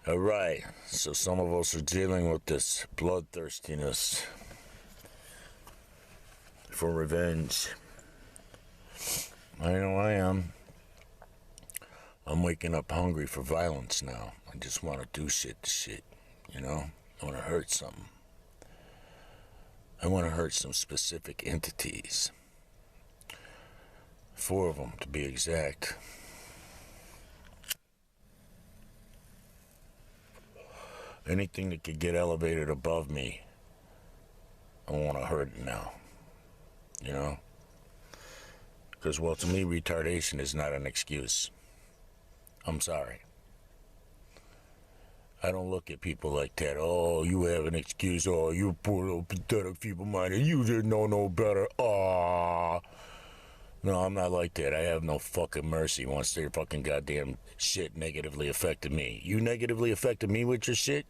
Alright, so some of us are dealing with this bloodthirstiness for revenge. I know I am. I'm waking up hungry for violence now. I just want to do shit to shit, you know? I want to hurt something. I want to hurt some specific entities. 4 of them, to be exact. Anything that could get elevated above me, I want to hurt it now. You know? Because, well, to me, retardation is not an excuse. I'm sorry. I don't look at people like that. Oh, you have an excuse. Oh, you poor little pathetic feeble-minded. You didn't know no better. Ah. No, I'm not like that. I have no fucking mercy once their fucking goddamn shit negatively affected me. You negatively affected me with your shit?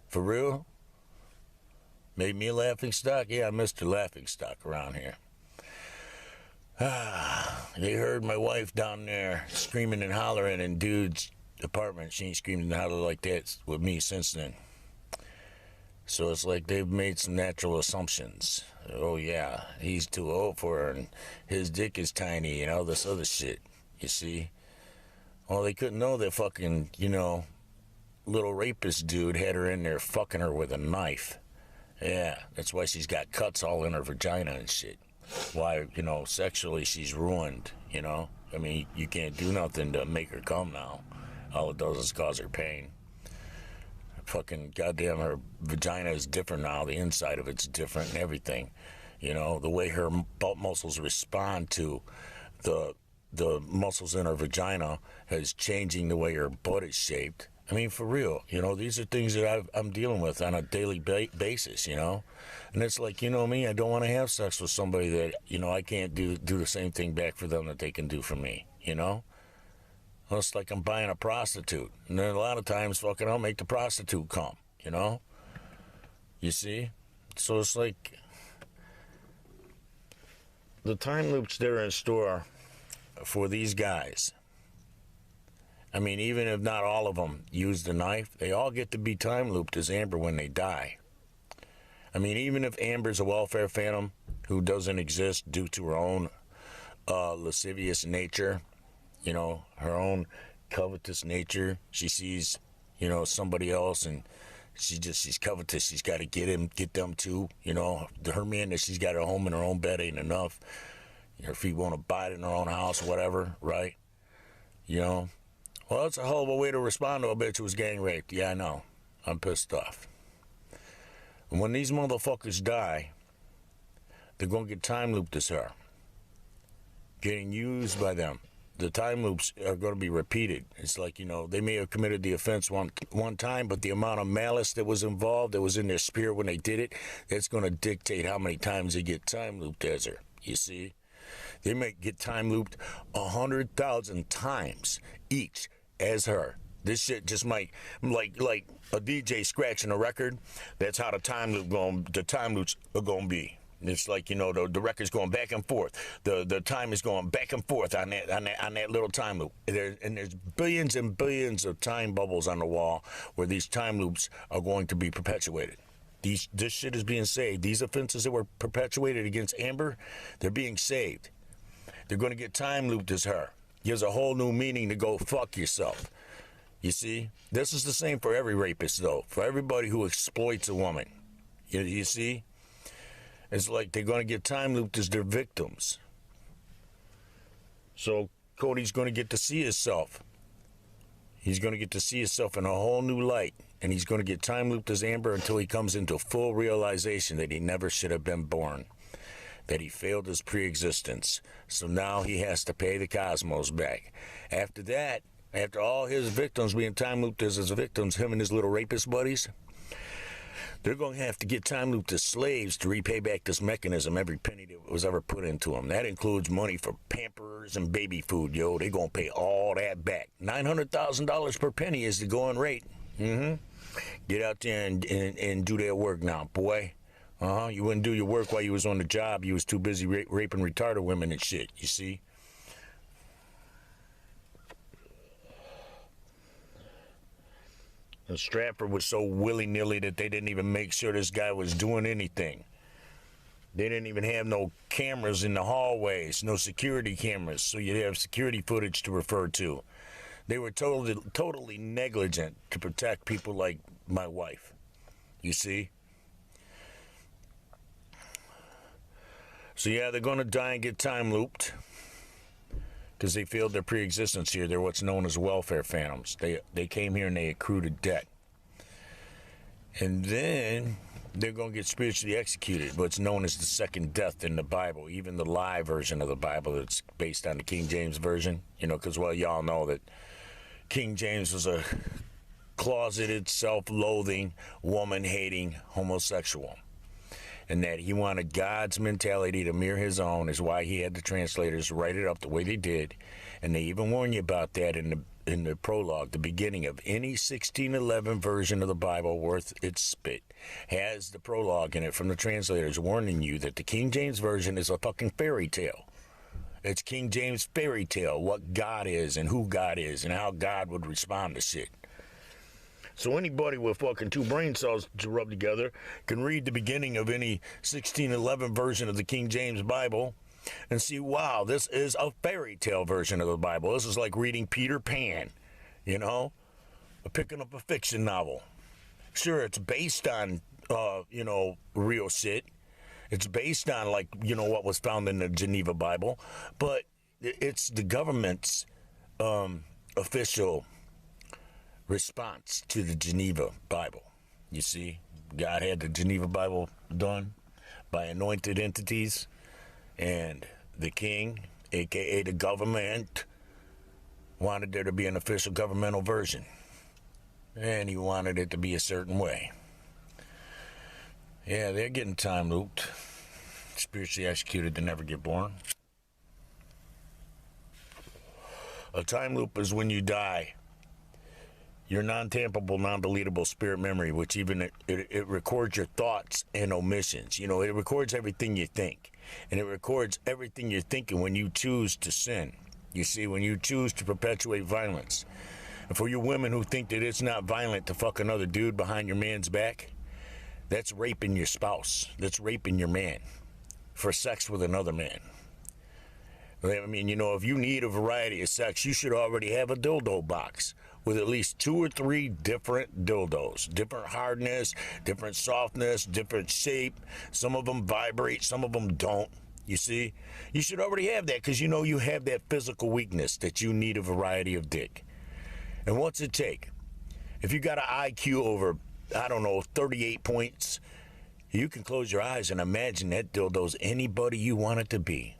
For real? Made me a laughingstock? Yeah, I'm Mr. Laughingstock around here. They heard my wife down there screaming and hollering in dude's apartment. She ain't screaming and hollering like that with me since then. So it's like they've made some natural assumptions. Oh yeah, he's too old for her and his dick is tiny and all this other shit, you see? Well, they couldn't know that fucking, you know, little rapist dude had her in there fucking her with a knife. Yeah, that's why she's got cuts all in her vagina and shit. Why, you know, sexually she's ruined, you know? I mean, you can't do nothing to make her come now. All it does is cause her pain. Fucking goddamn, her vagina is different now. The inside of it's different and everything. You know, the way her butt muscles respond to the muscles in her vagina is changing the way her butt is shaped. I mean, for real, you know, these are things that I'm dealing with on a daily basis, you know? And it's like, you know me, I don't want to have sex with somebody that, you know, I can't do the same thing back for them that they can do for me, you know? Well, it's like I'm buying a prostitute. And then a lot of times, fucking, I'll make the prostitute come, you know? You see? So it's like the time loops that are in store for these guys. I mean, even if not all of them use the knife, they all get to be time looped as Amber when they die. I mean, even if Amber's a welfare phantom who doesn't exist due to her own lascivious nature, you know, her own covetous nature, she sees, you know, somebody else and she's covetous. She's got to get them too, you know. Her man that she's got at home in her own bed ain't enough. Her feet won't abide in her own house, whatever, right? You know. Well, that's a hell of a way to respond to a bitch who was gang raped. Yeah, I know. I'm pissed off. And when these motherfuckers die, they're going to get time looped as her. Getting used by them. The time loops are going to be repeated. It's like, you know, they may have committed the offense one time, but the amount of malice that was involved, that was in their spirit when they did it, that's going to dictate how many times they get time looped as her. You see? They may get time looped 100,000 times each as her. This shit just might, like a DJ scratching a record. That's how the time loops are gonna be. It's like, you know, the record's going back and forth. The time is going back and forth on that little time loop. There's billions and billions of time bubbles on the wall where these time loops are going to be perpetuated. This shit is being saved. These offenses that were perpetuated against Amber, they're being saved. They're going to get time looped as her. Gives a whole new meaning to go fuck yourself. You see? This is the same for every rapist, though. For everybody who exploits a woman. You see? It's like they're going to get time looped as their victims. So Cody's going to get to see himself. He's going to get to see himself in a whole new light. And he's going to get time looped as Amber until he comes into full realization that he never should have been born. That he failed his pre-existence. So now he has to pay the cosmos back. After that, after all his victims being time looped as his victims, him and his little rapist buddies, they're going to have to get time looped as slaves to repay back this mechanism, every penny that was ever put into them. That includes money for Pampers and baby food, yo. They're going to pay all that back. $900,000 per penny is the going rate. Get out there and do their work now, boy. You wouldn't do your work while you was on the job. You was too busy raping retarded women and shit, you see? And Stratford was so willy-nilly that they didn't even make sure this guy was doing anything. They didn't even have no cameras in the hallways, no security cameras, so you'd have security footage to refer to. They were totally negligent to protect people like my wife. You see? So yeah, they're going to die and get time looped because they failed their pre-existence here. They're what's known as welfare phantoms. They came here and they accrued a debt. And then they're going to get spiritually executed, what's known as the second death in the Bible, even the live version of the Bible that's based on the King James Version. You know, because, well, y'all know that King James was a closeted, self-loathing, woman-hating homosexual. And that he wanted God's mentality to mirror his own is why he had the translators write it up the way they did. And they even warn you about that in the prologue. The beginning of any 1611 version of the Bible worth its spit has the prologue in it from the translators warning you that the King James Version is a fucking fairy tale. It's King James fairy tale, what God is and who God is and how God would respond to shit. So anybody with fucking two brain cells to rub together can read the beginning of any 1611 version of the King James Bible and see, wow, this is a fairy tale version of the Bible. This is like reading Peter Pan, you know, or picking up a fiction novel. Sure, it's based on, real shit. It's based on, like, what was found in the Geneva Bible, but it's the government's official response to the Geneva Bible. You see, God had the Geneva Bible done by anointed entities, and the king, aka the government, wanted there to be an official governmental version, and he wanted it to be a certain way. Yeah, they're getting time looped, spiritually executed to never get born. A time loop is when you die. Your non-tampable, non-deletable spirit memory, which even it records your thoughts and omissions. You know, it records everything you think. And it records everything you're thinking when you choose to sin. You see, when you choose to perpetuate violence. And for you women who think that it's not violent to fuck another dude behind your man's back, that's raping your spouse. That's raping your man for sex with another man. I mean, if you need a variety of sex, you should already have a dildo box with at least 2 or 3 different dildos. Different hardness, different softness, different shape. Some of them vibrate, some of them don't. You see? You should already have that because you have that physical weakness that you need a variety of dick. And what's it take? If you got an IQ over, 38 points, you can close your eyes and imagine that dildo's anybody you want it to be.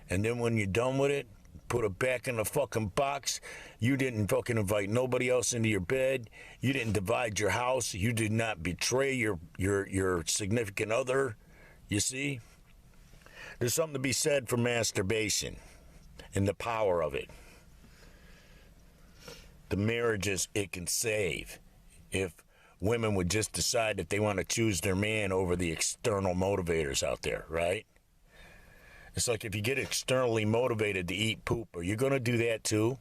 And then when you're done with it, put it back in the fucking box. You didn't fucking invite nobody else into your bed. You didn't divide your house. You did not betray your significant other. You see? There's something to be said for masturbation and the power of it. The marriages it can save if women would just decide that they want to choose their man over the external motivators out there, right? It's like if you get externally motivated to eat poop, are you going to do that too?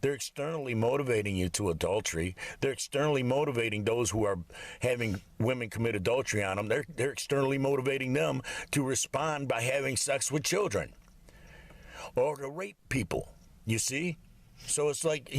They're externally motivating you to adultery. They're externally motivating those who are having women commit adultery on them. They're externally motivating them to respond by having sex with children or to rape people, you see? So it's like,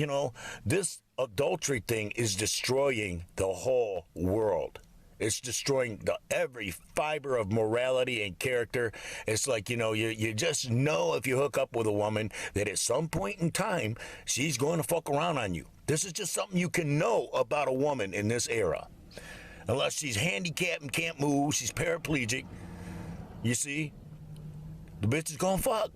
this adultery thing is destroying the whole world. It's destroying every fiber of morality and character. It's like, you just know if you hook up with a woman that at some point in time, she's going to fuck around on you. This is just something you can know about a woman in this era. Unless she's handicapped and can't move, she's paraplegic. You see? The bitch is going to fuck.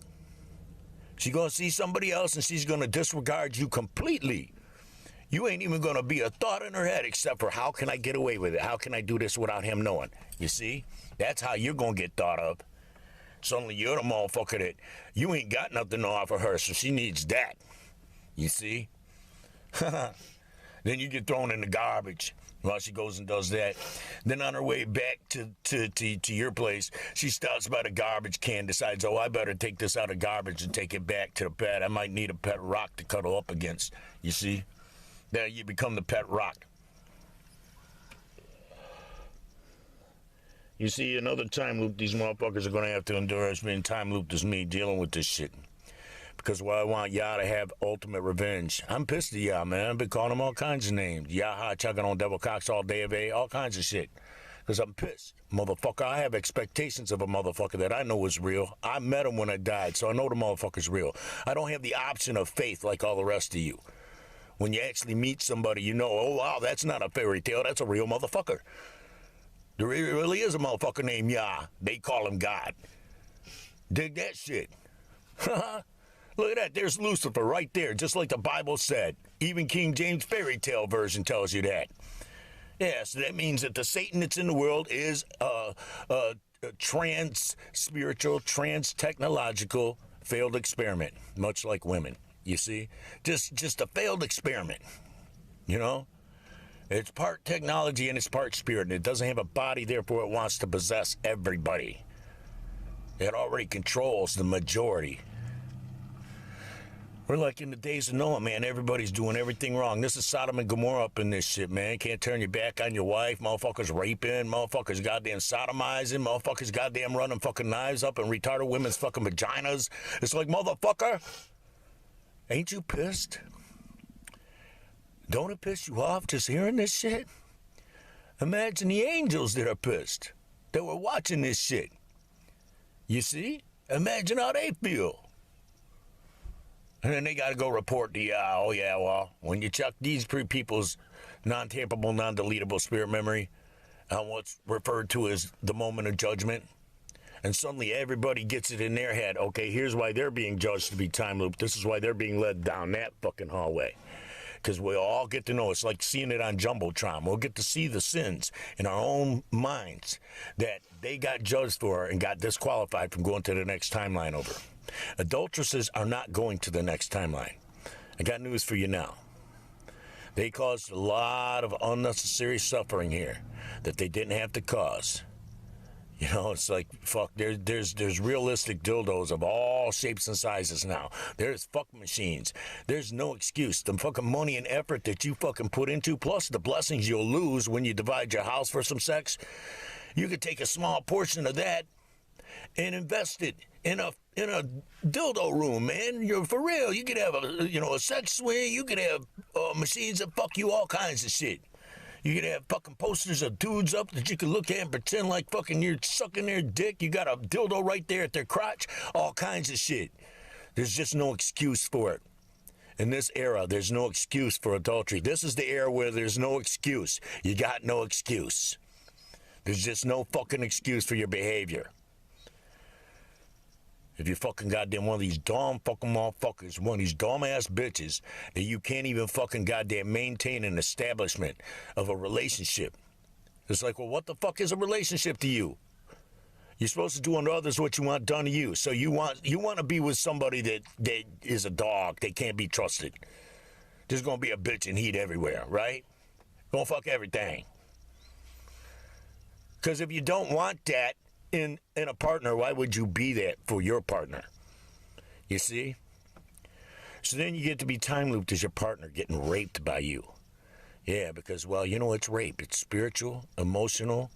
She's going to see somebody else and she's going to disregard you completely. You ain't even going to be a thought in her head except for how can I get away with it? How can I do this without him knowing? You see? That's how you're going to get thought of. Suddenly you're the motherfucker that you ain't got nothing to offer her, so she needs that. You see? Then you get thrown in the garbage while she goes and does that. Then on her way back to your place, she stops by the garbage can, decides, I better take this out of garbage and take it back to the pet. I might need a pet rock to cuddle up against. You see? There you become the pet rock. You see, another time loop these motherfuckers are going to have to endure as being time looped as me dealing with this shit. Because what I want y'all to have ultimate revenge. I'm pissed at y'all, man. I've been calling them all kinds of names. Yaha, chugging on devil cocks all day of a, all kinds of shit. Because I'm pissed. Motherfucker, I have expectations of a motherfucker that I know is real. I met him when I died, so I know the motherfucker's real. I don't have the option of faith like all the rest of you. When you actually meet somebody, you know, oh, wow, that's not a fairy tale. That's a real motherfucker. There really is a motherfucker named Yah. They call him God. Dig that shit. Look at that. There's Lucifer right there, just like the Bible said. Even King James fairy tale version tells you that. Yeah, so that means that the Satan that's in the world is a trans-spiritual, trans-technological failed experiment, much like women, you see? Just a failed experiment, you know? It's part technology and it's part spirit, and it doesn't have a body, therefore it wants to possess everybody. It already controls the majority. We're like in the days of Noah, man. Everybody's doing everything wrong. This is Sodom and Gomorrah up in this shit, man. Can't turn your back on your wife. Motherfuckers raping. Motherfuckers goddamn sodomizing. Motherfuckers goddamn running fucking knives up and retarded women's fucking vaginas. It's like, motherfucker, ain't you pissed? Don't it piss you off just hearing this shit? Imagine the angels that are pissed, that were watching this shit. You see? Imagine how they feel. And then they got to go report to oh yeah, well, when you chuck these people's non-tamperable, non-deletable spirit memory on what's referred to as the moment of judgment, and suddenly everybody gets it in their head, okay, here's why they're being judged to be time looped. This is why they're being led down that fucking hallway. Because we'll all get to know. It's like seeing it on Jumbotron. We'll get to see the sins in our own minds that they got judged for and got disqualified from going to the next timeline over. Adulteresses are not going to the next timeline. I got news for you now. They caused a lot of unnecessary suffering here that they didn't have to cause. You know, it's like, fuck, there's realistic dildos of all shapes and sizes now. There's fuck machines. There's no excuse. The fucking money and effort that you fucking put into, plus the blessings you'll lose when you divide your house for some sex, you could take a small portion of that and invest it in a dildo room, man. You're for real. You could have a sex swing. You could have machines that fuck you, all kinds of shit. You could have fucking posters of dudes up that you could look at and pretend like fucking you're sucking their dick. You got a dildo right there at their crotch. All kinds of shit. There's just no excuse for it. In this era, there's no excuse for adultery. This is the era where there's no excuse. You got no excuse. There's just no fucking excuse for your behavior. If you're fucking goddamn one of these dumb fucking motherfuckers, one of these dumb-ass bitches, that you can't even fucking goddamn maintain an establishment of a relationship. It's like, well, what the fuck is a relationship to you? You're supposed to do unto others what you want done to you. So you want to be with somebody that is a dog. They can't be trusted. There's going to be a bitch and heat everywhere, right? Gonna fuck everything. Because if you don't want that in a partner, why would you be that for your partner? You see? So then you get to be time looped as your partner getting raped by you. Yeah, because, well, you know, it's rape. It's spiritual, emotional,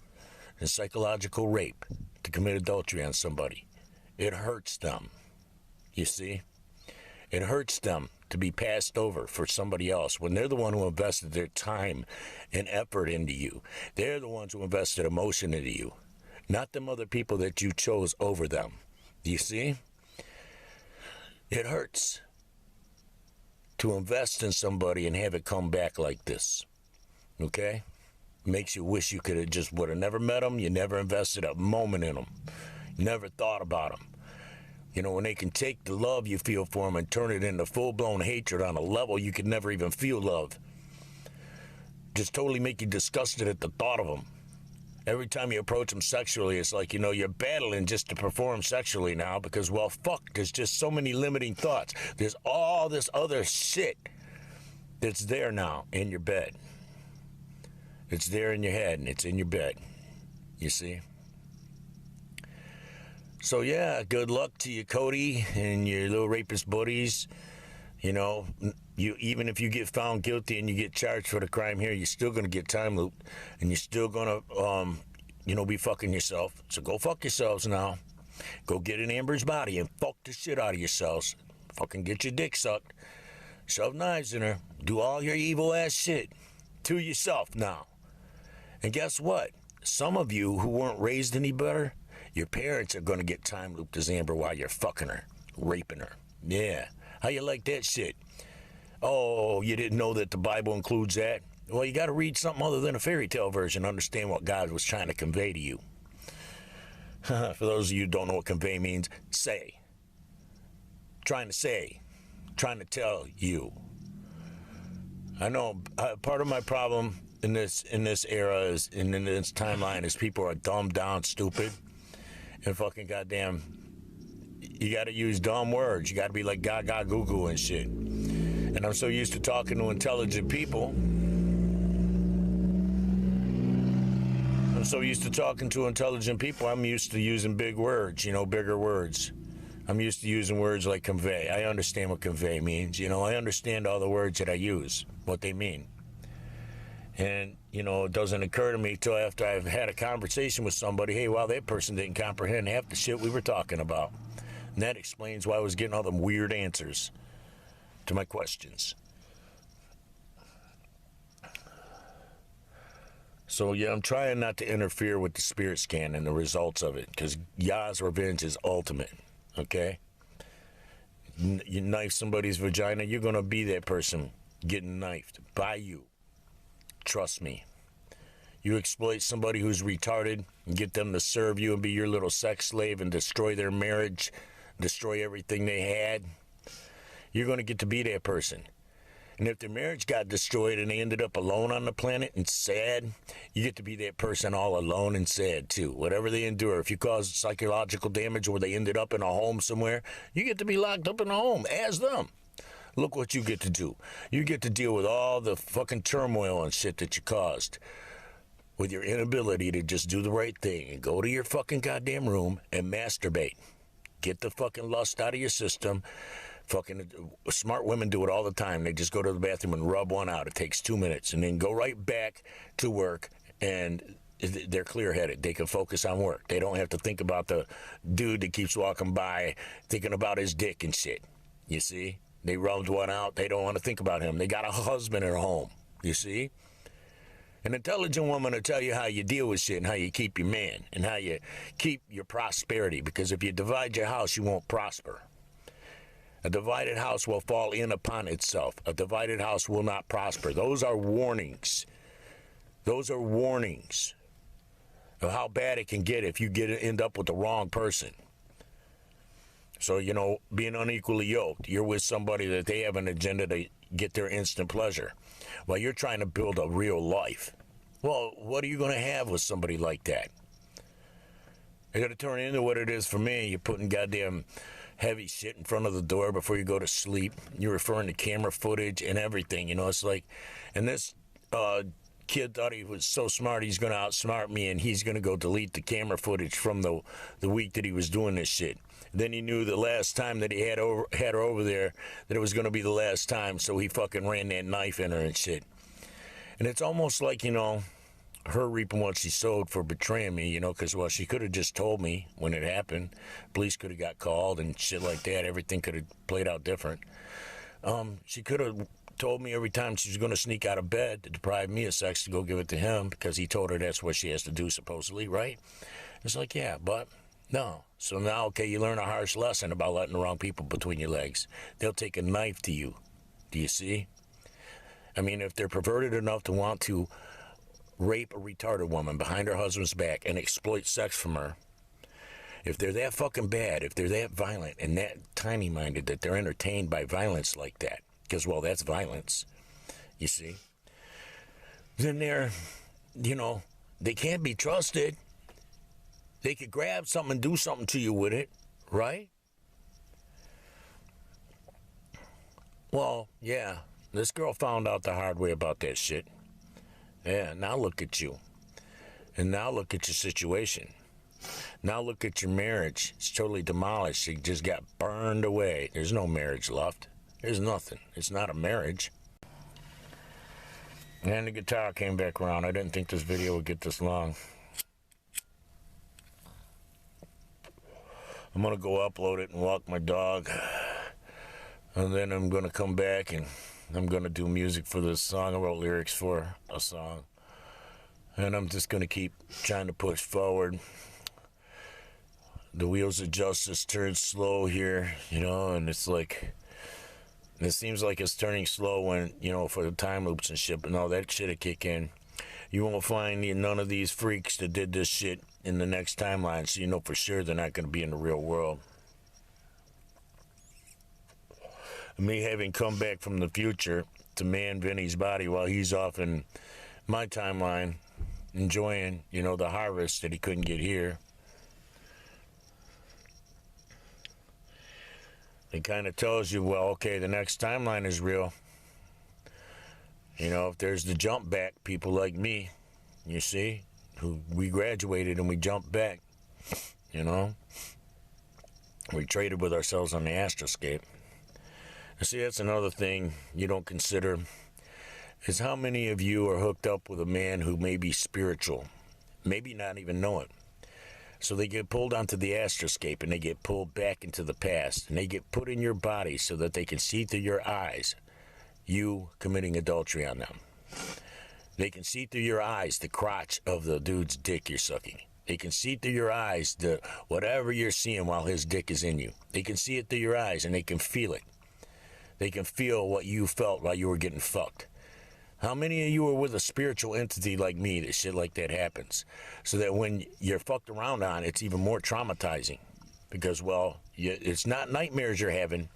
and psychological rape to commit adultery on somebody. It hurts them. You see? It hurts them to be passed over for somebody else when they're the one who invested their time and effort into you. They're the ones who invested emotion into you. Not them other people that you chose over them. Do you see? It hurts to invest in somebody and have it come back like this. Okay? Makes you wish you could have just would have never met them. You never invested a moment in them. Never thought about them. You know, when they can take the love you feel for them and turn it into full-blown hatred on a level you could never even feel love. Just totally make you disgusted at the thought of them. Every time you approach them sexually, it's like, you know, you're battling just to perform sexually now because, well, fuck, there's just so many limiting thoughts. There's all this other shit that's there now in your bed. It's there in your head and it's in your bed. You see? So, yeah, good luck to you, Cody, and your little rapist buddies. You know, you even if you get found guilty and you get charged for the crime here, you're still gonna get time looped, and you're still gonna, be fucking yourself. So go fuck yourselves now. Go get in Amber's body and fuck the shit out of yourselves. Fucking get your dick sucked. Shove knives in her. Do all your evil ass shit to yourself now. And guess what? Some of you who weren't raised any better, your parents are gonna get time looped as Amber while you're fucking her, raping her. Yeah. How you like that shit? Oh, you didn't know that the Bible includes that? Well, you got to read something other than a fairy tale version to understand what God was trying to convey to you. For those of you who don't know what convey means, say. Trying to tell you. I know part of my problem in this era is, and in this timeline, is people are dumbed down, stupid, and fucking goddamn. You got to use dumb words. You got to be like gaga goo goo and shit. And I'm so used to talking to intelligent people. I'm used to using big words, bigger words. I'm used to using words like convey. I understand what convey means. I understand all the words that I use, what they mean. And, it doesn't occur to me till after I've had a conversation with somebody, hey, wow, that person didn't comprehend half the shit we were talking about. And that explains why I was getting all them weird answers to my questions. So, yeah, I'm trying not to interfere with the spirit scan and the results of it, because Yah's revenge is ultimate, okay? You knife somebody's vagina, you're going to be that person getting knifed by you. Trust me. You exploit somebody who's retarded and get them to serve you and be your little sex slave and destroy their marriage, destroy everything they had, you're going to get to be that person. And if their marriage got destroyed and they ended up alone on the planet and sad, you get to be that person all alone and sad too. Whatever they endure. If you cause psychological damage or they ended up in a home somewhere, you get to be locked up in a home as them. Look what you get to do. You get to deal with all the fucking turmoil and shit that you caused with your inability to just do the right thing and go to your fucking goddamn room and masturbate. Get the fucking lust out of your system. Fucking smart women do it all the time. They just go to the bathroom and rub one out. It takes 2 minutes and then go right back to work, and they're clear-headed. They can focus on work. They don't have to think about the dude that keeps walking by thinking about his dick and shit. You see? They rubbed one out. They don't want to think about him. They got a husband at home. You see? An intelligent woman will tell you how you deal with shit and how you keep your man and how you keep your prosperity, because if you divide your house, you won't prosper. A divided house will fall in upon itself. A divided house will not prosper. Those are warnings. Those are warnings of how bad it can get if you end up with the wrong person. So, being unequally yoked, you're with somebody that they have an agenda to get their instant pleasure while you're trying to build a real life. Well, what are you going to have with somebody like that? You're going to turn into what it is for me. You're putting goddamn heavy shit in front of the door before you go to sleep. You're referring to camera footage and everything. It's like, and this kid thought he was so smart he's going to outsmart me, and he's going to go delete the camera footage from the week that he was doing this shit. Then he knew the last time that he had her over there that it was going to be the last time, so he fucking ran that knife in her and shit. And it's almost like, her reaping what she sowed for betraying me, because, well, she could have just told me when it happened. Police could have got called and shit like that. Everything could have played out different. She could have told me every time she was going to sneak out of bed to deprive me of sex to go give it to him, because he told her that's what she has to do, supposedly, right? It's like, yeah, but no. So now, okay, you learn a harsh lesson about letting the wrong people between your legs. They'll take a knife to you. Do you see? I mean, if they're perverted enough to want to rape a retarded woman behind her husband's back and exploit sex from her, if they're that fucking bad, if they're that violent and that tiny-minded that they're entertained by violence like that, because, well, that's violence, you see, then they're, they can't be trusted. They could grab something and do something to you with it, right? Well, yeah, this girl found out the hard way about that shit. Yeah, now look at you. And now look at your situation. Now look at your marriage. It's totally demolished. It just got burned away. There's no marriage left. There's nothing. It's not a marriage. And the guitar came back around. I didn't think this video would get this long. I'm going to go upload it and walk my dog. And then I'm going to come back and I'm going to do music for this song. I wrote lyrics for a song. And I'm just going to keep trying to push forward. The wheels of justice turn slow here, you know, and it's like, it seems like it's turning slow when, you know, for the time loops and shit, and all that shit will kick in. You won't find none of these freaks that did this shit in the next timeline, so you know for sure they're not going to be in the real world. Me having come back from the future to man Vinny's body while he's off in my timeline, enjoying, you know, the harvest that he couldn't get here. It kind of tells you, well, okay, the next timeline is real. You know, if there's the jump back, people like me, you see, who we graduated and we jumped back, you know. We traded with ourselves on the astroscape. And see, that's another thing you don't consider, is how many of you are hooked up with a man who may be spiritual, maybe not even know it. So they get pulled onto the astroscape and they get pulled back into the past and they get put in your body so that they can see through your eyes you committing adultery on them. They can see through your eyes the crotch of the dude's dick you're sucking. They can see through your eyes the whatever you're seeing while his dick is in you. They can see it through your eyes and they can feel it. They can feel what you felt while you were getting fucked. How many of you are with a spiritual entity like me that shit like that happens? So that when you're fucked around on, it's even more traumatizing. Because, well, it's not nightmares you're having.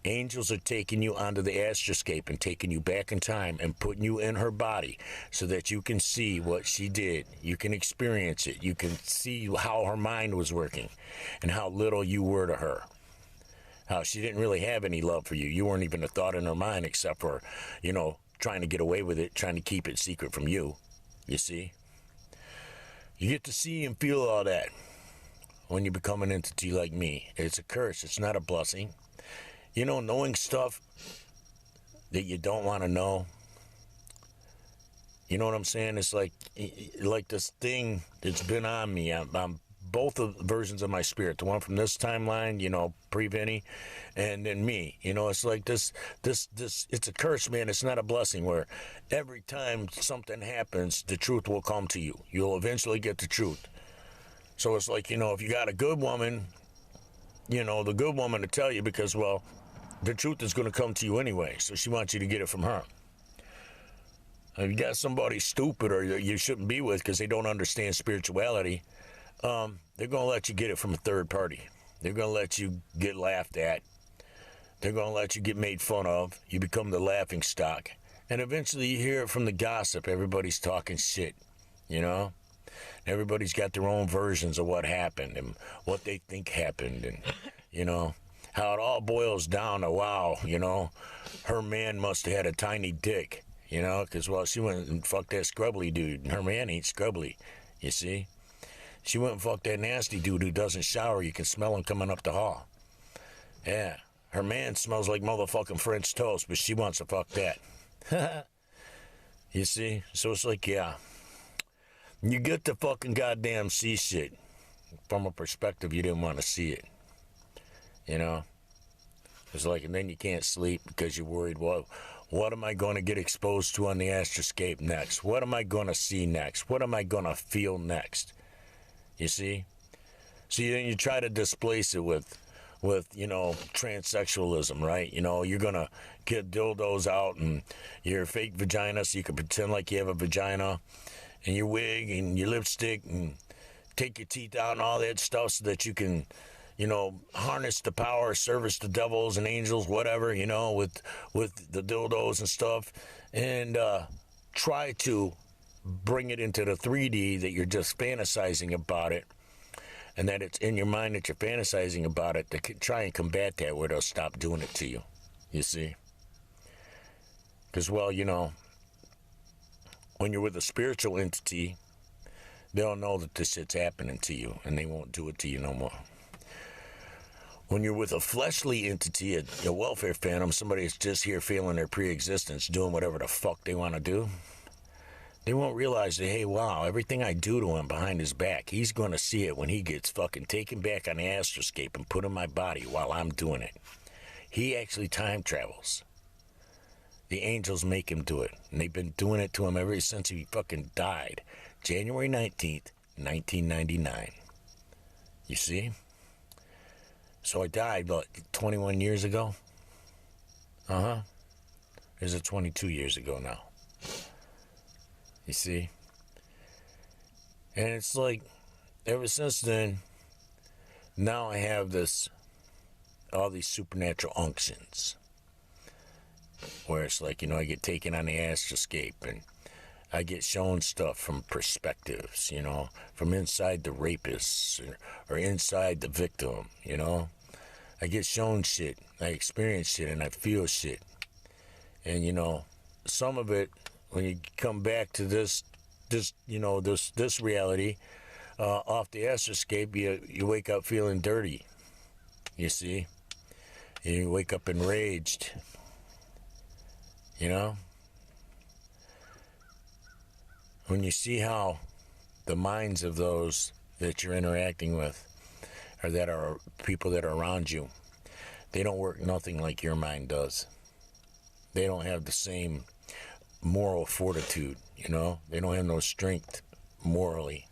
Angels are taking you onto the astroscape and taking you back in time and putting you in her body so that you can see what she did. You can experience it. You can see how her mind was working and how little you were to her. How she didn't really have any love for you. You weren't even a thought in her mind except for, you know, trying to get away with it, trying to keep it secret from you, you see? You get to see and feel all that when you become an entity like me. It's a curse. It's not a blessing. You know, knowing stuff that you don't want to know. You know what I'm saying? It's like this thing that's been on me. I'm both of the versions of my spirit, the one from this timeline, you know, pre-Vinny, and then me. You know, it's like this, it's a curse, man. It's not a blessing, where every time something happens, the truth will come to you. You'll eventually get the truth. So it's like, you know, if you got a good woman, you know, the good woman to tell you, because, well, the truth is going to come to you anyway, so she wants you to get it from her. If you got somebody stupid or you shouldn't be with because they don't understand spirituality, they're going to let you get it from a third party. They're going to let you get laughed at. They're going to let you get made fun of. You become the laughing stock. And eventually you hear it from the gossip. Everybody's talking shit, you know? Everybody's got their own versions of what happened and what they think happened and, you know, how it all boils down to, wow, you know, her man must have had a tiny dick, you know, because, well, she went and fucked that scrubbly dude, and her man ain't scrubbly, you see? She went and fucked that nasty dude who doesn't shower. You can smell him coming up the hall. Yeah. Her man smells like motherfucking French toast, but she wants to fuck that. You see? So it's like, yeah. You get to fucking goddamn see shit from a perspective you didn't want to see it. You know? It's like, and then you can't sleep because you're worried, well, what am I going to get exposed to on the astroscape next? What am I going to see next? What am I going to feel next? You see? So then you try to displace it with, you know, transsexualism, right? You know, you're going to get dildos out and your fake vagina so you can pretend like you have a vagina and your wig and your lipstick and take your teeth out and all that stuff so that you can, you know, harness the power, service the devils and angels, whatever, you know, with the dildos and stuff, and try to bring it into the 3D that you're just fantasizing about it, and that it's in your mind that you're fantasizing about it, to try and combat that where they'll stop doing it to you, you see? Because, well, you know, when you're with a spiritual entity, they'll know that this shit's happening to you, and they won't do it to you no more. When you're with a fleshly entity, a welfare phantom, somebody that's just here feeling their pre-existence, doing whatever the fuck they want to do, they won't realize that, hey, wow, everything I do to him behind his back, he's going to see it when he gets fucking taken back on the astroscape and put in my body while I'm doing it. He actually time travels. The angels make him do it. And they've been doing it to him ever since he fucking died. January 19th, 1999. You see? So I died, what, 21 years ago? Uh-huh. Is it 22 years ago now? You see? And it's like, ever since then, now I have all these supernatural unctions. Where it's like, I get taken on the astroscape and I get shown stuff from perspectives, from inside the rapists or inside the victim, I get shown shit, I experience shit, and I feel shit. And, some of it, when you come back to this reality, off the astroscape, you wake up feeling dirty, you see? You wake up enraged, When you see how the minds of those that you're interacting with, or that are people that are around you, they don't work nothing like your mind does. They don't have the same moral fortitude, They don't have no strength morally.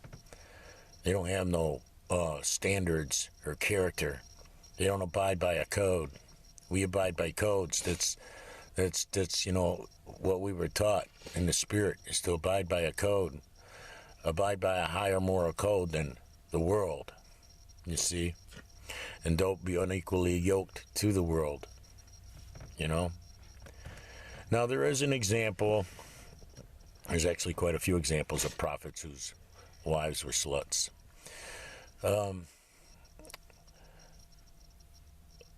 They don't have no standards or character. They don't abide by a code. We abide by codes. That's what we were taught in the spirit, is to abide by a code, abide by a higher moral code than the world, you see, and don't be unequally yoked to the world, Now, there is an example, there's actually quite a few examples of prophets whose wives were sluts.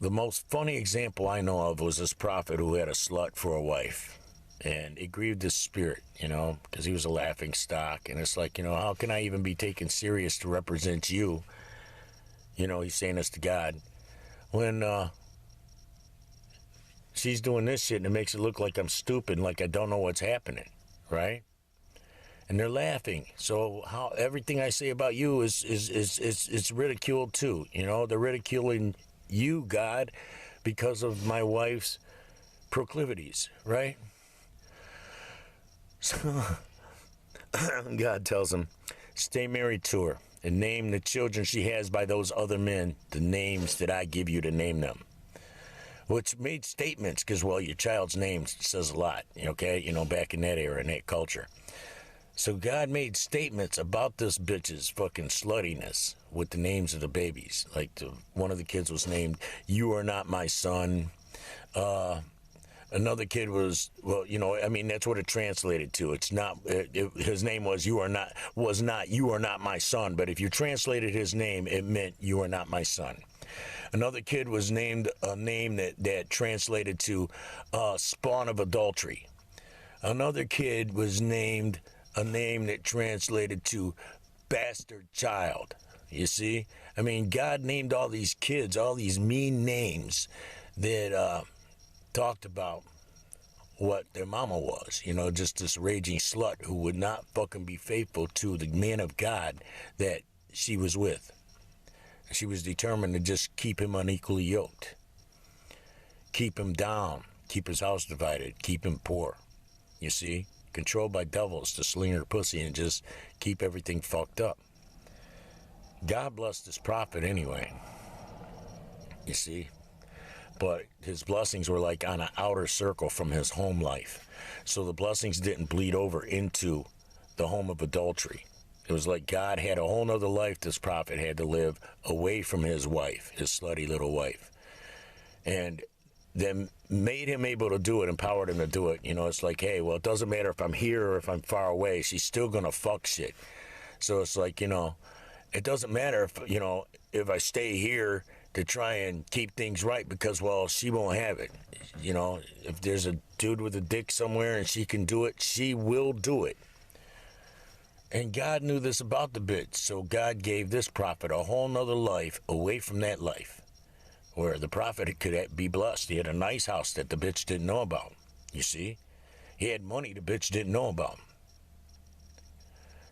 The most funny example I know of was this prophet who had a slut for a wife. And it grieved his spirit, because he was a laughing stock. And it's like, how can I even be taken serious to represent you? He's saying this to God. When she's doing this shit and it makes it look like I'm stupid, like I don't know what's happening, right? And they're laughing. So how everything I say about you is ridiculed too. They're ridiculing you, God, because of my wife's proclivities, right? So God tells him, stay married to her and name the children she has by those other men the names that I give you to name them. Which made statements, because, well, your child's name says a lot, okay? Back in that era, in that culture. So God made statements about this bitch's fucking sluttiness with the names of the babies. Like one of the kids was named, "You Are Not My Son." Another kid was, that's what it translated to. It's not, his name was "You Are Not My Son." But if you translated his name, it meant "You Are Not My Son." Another kid was named a name that translated to "Spawn of Adultery." Another kid was named a name that translated to "Bastard Child." You see? God named all these kids, all these mean names that talked about what their mama was. Just this raging slut who would not fucking be faithful to the man of God that she was with. She was determined to just keep him unequally yoked. Keep him down. Keep his house divided. Keep him poor. You see? Controlled by devils to sling her pussy and just keep everything fucked up. God blessed his prophet anyway. You see? But his blessings were like on an outer circle from his home life. So the blessings didn't bleed over into the home of adultery. It was like God had a whole nother life this prophet had to live away from his wife, his slutty little wife. And then made him able to do it, empowered him to do it. It's like, hey, well, it doesn't matter if I'm here or if I'm far away. She's still going to fuck shit. So it's like, it doesn't matter if I stay here to try and keep things right because, well, she won't have it. If there's a dude with a dick somewhere and she can do it, she will do it. And God knew this about the bitch, so God gave this prophet a whole nother life away from that life, where the prophet could be blessed. He had a nice house that the bitch didn't know about. You see? He had money the bitch didn't know about.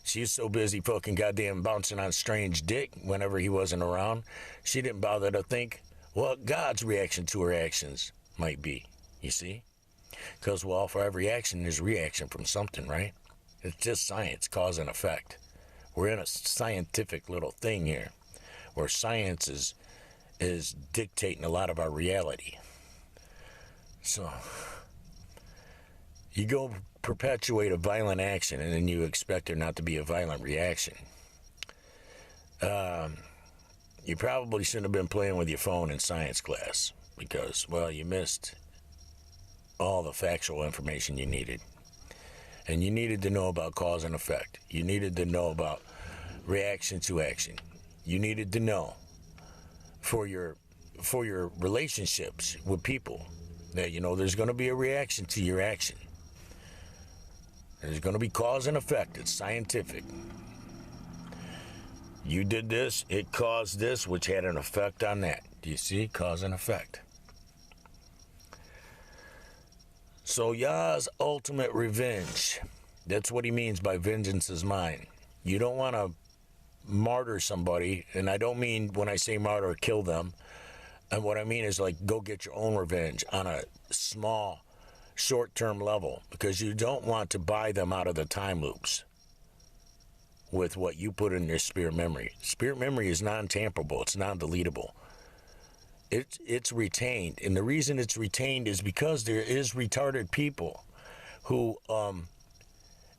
She was so busy fucking goddamn bouncing on strange dick whenever he wasn't around, she didn't bother to think what God's reaction to her actions might be. You see? Because, well, for every action, there's reaction from something, right? It's just science, cause and effect. We're in a scientific little thing here, where science is dictating a lot of our reality. So, you go perpetuate a violent action, and then you expect there not to be a violent reaction. You probably shouldn't have been playing with your phone in science class, because, well, you missed all the factual information you needed. And you needed to know about cause and effect. You needed to know about reaction to action. You needed to know for your relationships with people that, you know, there's going to be a reaction to your action. There's going to be cause and effect. It's scientific. You did this, it caused this, which had an effect on that. Do you see? Cause and effect. So Yah's ultimate revenge. That's what he means by vengeance is mine. You don't want to martyr somebody, and I don't mean when I say martyr, kill them. And what I mean is like go get your own revenge on a small, short-term level, because you don't want to buy them out of the time loops with what you put in their spirit memory. Spirit memory is non-tamperable. It's non-deletable. It's retained, and the reason it's retained is because there is retarded people who,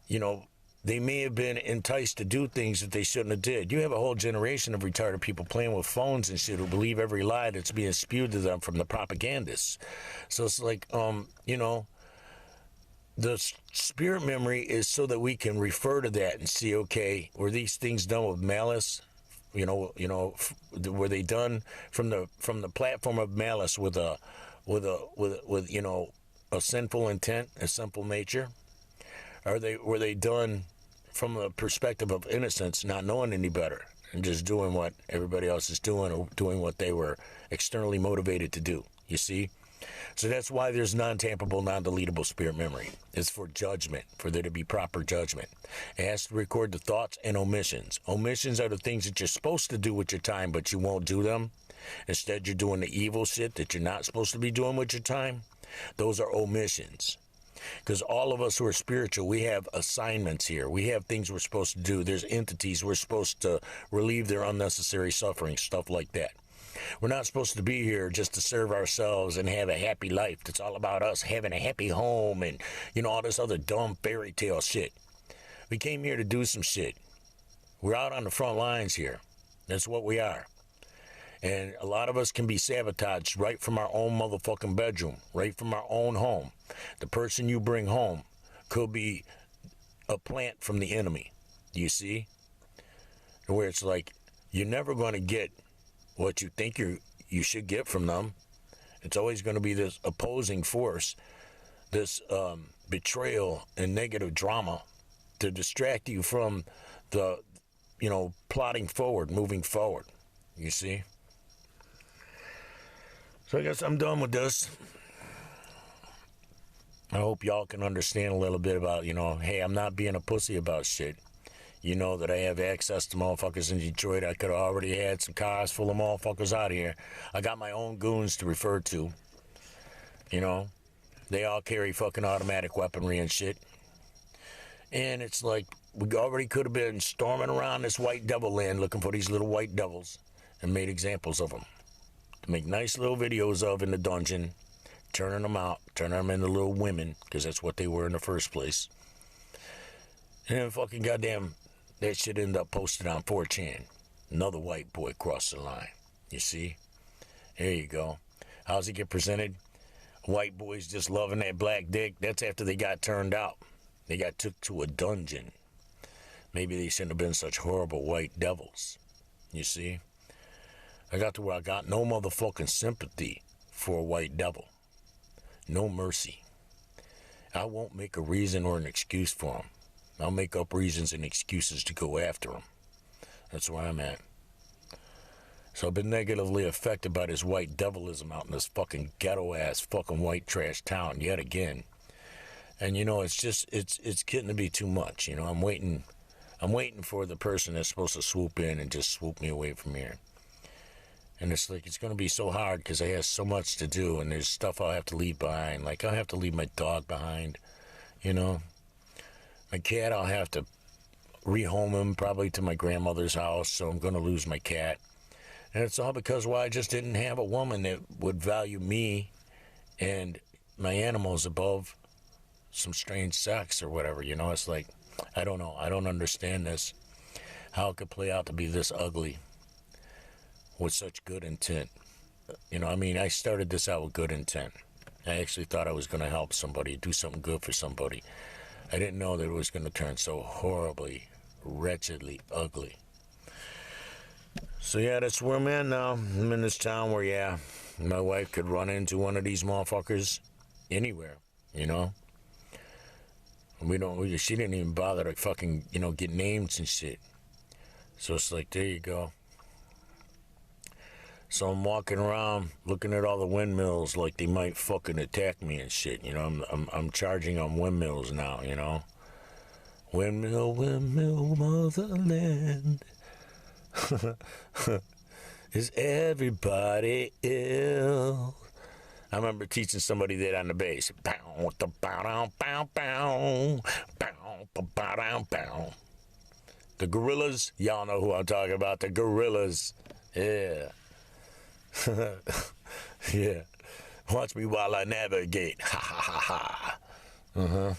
you know, they may have been enticed to do things that they shouldn't have did. You have a whole generation of retarded people playing with phones and shit who believe every lie that's being spewed to them from the propagandists. So it's like, you know, the spirit memory is so that we can refer to that and see, okay, were these things done with malice? You know, were they done from the platform of malice with you know, a sinful intent, a sinful nature? Were they done from a perspective of innocence, not knowing any better, and just doing what everybody else is doing, or doing what they were externally motivated to do? You see? So that's why there's non-tamperable, non-deletable spirit memory. It's for judgment, for there to be proper judgment. It has to record the thoughts and omissions. Omissions are the things that you're supposed to do with your time, but you won't do them. Instead, you're doing the evil shit that you're not supposed to be doing with your time. Those are omissions. Because all of us who are spiritual, we have assignments here. We have things we're supposed to do. There's entities we're supposed to relieve their unnecessary suffering, stuff like that. We're not supposed to be here just to serve ourselves and have a happy life. It's all about us having a happy home and, you know, all this other dumb fairy tale shit. We came here to do some shit. We're out on the front lines here. That's what we are. And a lot of us can be sabotaged right from our own motherfucking bedroom, right from our own home. The person you bring home could be a plant from the enemy. Do you see? Where it's like, you're never going to get what you think you should get from them. It's always going to be this opposing force, this betrayal and negative drama to distract you from the, you know, plotting forward, moving forward. You see? So I guess I'm done with this. I hope y'all can understand a little bit about, you know, hey, I'm not being a pussy about shit. You know that I have access to motherfuckers in Detroit. I could have already had some cars full of motherfuckers out here. I got my own goons to refer to. You know, they all carry fucking automatic weaponry and shit. And it's like, we already could have been storming around this white devil land looking for these little white devils and made examples of them. To make nice little videos of in the dungeon, turning them out, turning them into little women, because that's what they were in the first place. And then fucking goddamn, that shit ended up posted on 4chan. Another white boy crossed the line. You see? There you go. How's it get presented? White boys just loving that black dick. That's after they got turned out. They got took to a dungeon. Maybe they shouldn't have been such horrible white devils. You see? I got to where I got no motherfucking sympathy for a white devil. No mercy. I won't make a reason or an excuse for him. I'll make up reasons and excuses to go after them. That's where I'm at. So I've been negatively affected by this white devilism out in this fucking ghetto-ass fucking white trash town yet again. And, you know, it's getting to be too much. You know, I'm waiting for the person that's supposed to swoop in and just swoop me away from here. And it's like, it's going to be so hard because I have so much to do, and there's stuff I'll have to leave behind. Like, I'll have to leave my dog behind, you know. My cat, I'll have to rehome him probably to my grandmother's house, so I'm going to lose my cat. And it's all because, well, I just didn't have a woman that would value me and my animals above some strange sex or whatever, you know. It's like, I don't know. I don't understand this, how it could play out to be this ugly with such good intent. You know, I mean, I started this out with good intent. I actually thought I was going to help somebody, do something good for somebody. I didn't know that it was going to turn so horribly, wretchedly ugly. So, yeah, that's where I'm at now. I'm in this town where, yeah, my wife could run into one of these motherfuckers anywhere, you know? She didn't even bother to fucking, you know, get names and shit. So it's like, there you go. So I'm walking around looking at all the windmills like they might fucking attack me and shit. You know, I'm charging on windmills now, you know. Windmill, windmill, motherland. Is everybody ill? I remember teaching somebody that on the bass. The Gorillas, y'all know who I'm talking about. The Gorillas, yeah. Yeah. Watch me while I navigate. Ha ha ha ha.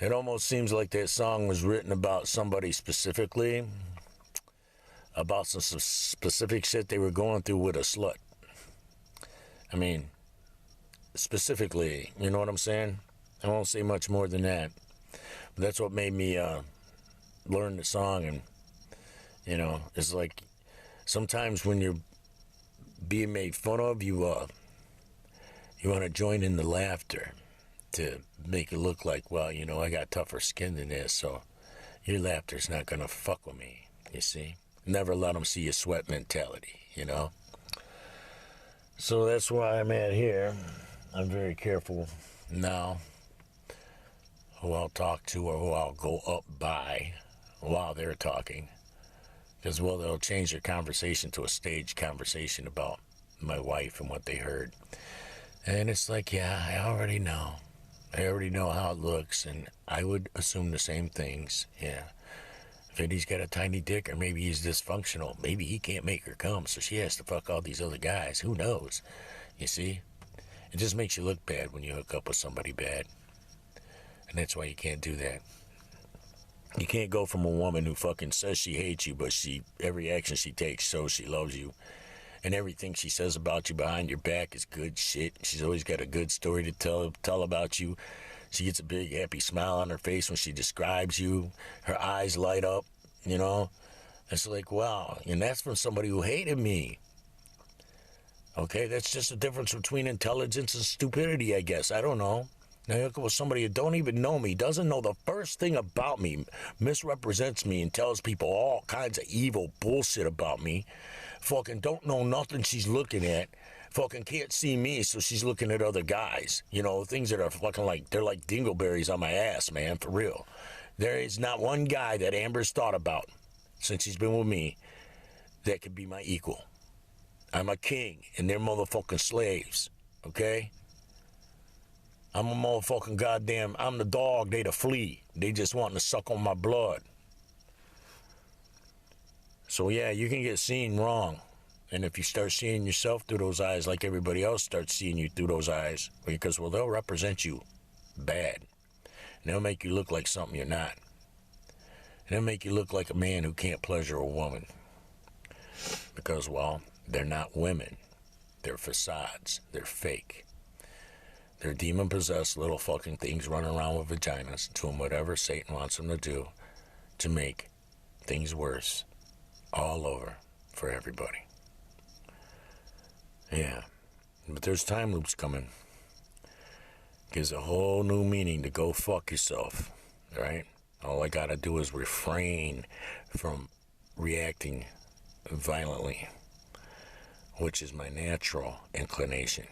It almost seems like that song was written about somebody specifically, about some specific shit they were going through with a slut. I mean, specifically, you know what I'm saying? I won't say much more than that. But that's what made me learn the song. And, you know, it's like sometimes when you're being made fun of, you want to join in the laughter to make it look like, well, you know, I got tougher skin than this, so your laughter's not going to fuck with me, you see? Never let them see your sweat mentality, you know? So that's why I'm at here. I'm very careful now who I'll talk to or who I'll go up by while they're talking. Because, well, they'll change their conversation to a staged conversation about my wife and what they heard. And it's like, yeah, I already know. I already know how it looks, and I would assume the same things, yeah. If Eddie's got a tiny dick, or maybe he's dysfunctional. Maybe he can't make her come, so she has to fuck all these other guys. Who knows? You see? It just makes you look bad when you hook up with somebody bad. And that's why you can't do that. You can't go from a woman who fucking says she hates you, but every action she takes shows she loves you. And everything she says about you behind your back is good shit. She's always got a good story to tell about you. She gets a big happy smile on her face when she describes you. Her eyes light up, you know. It's like, wow. And that's from somebody who hated me. Okay, that's just the difference between intelligence and stupidity, I guess. I don't know. Now you look with somebody who don't even know me, doesn't know the first thing about me, misrepresents me and tells people all kinds of evil bullshit about me. Fucking don't know nothing she's looking at. Fucking can't see me, so she's looking at other guys. You know, things that are fucking like, they're like dingleberries on my ass, man, for real. There is not one guy that Amber's thought about since she's been with me that could be my equal. I'm a king, and they're motherfucking slaves, okay? I'm a motherfucking goddamn, I'm the dog, they the flea. They just wanting to suck on my blood. So yeah, you can get seen wrong. And if you start seeing yourself through those eyes like everybody else starts seeing you through those eyes, because, well, they'll represent you bad. And they'll make you look like something you're not. And they'll make you look like a man who can't pleasure a woman. Because, well, they're not women. They're facades. They're fake. They're demon-possessed little fucking things running around with vaginas, doing whatever Satan wants them to do to make things worse all over for everybody. Yeah, but there's time loops coming. Gives a whole new meaning to go fuck yourself, right? All I gotta do is refrain from reacting violently, which is my natural inclination.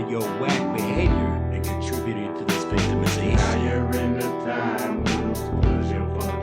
Your whack behavior and contributing to this victimization. Now you're in the time loop, 'cause you're fucking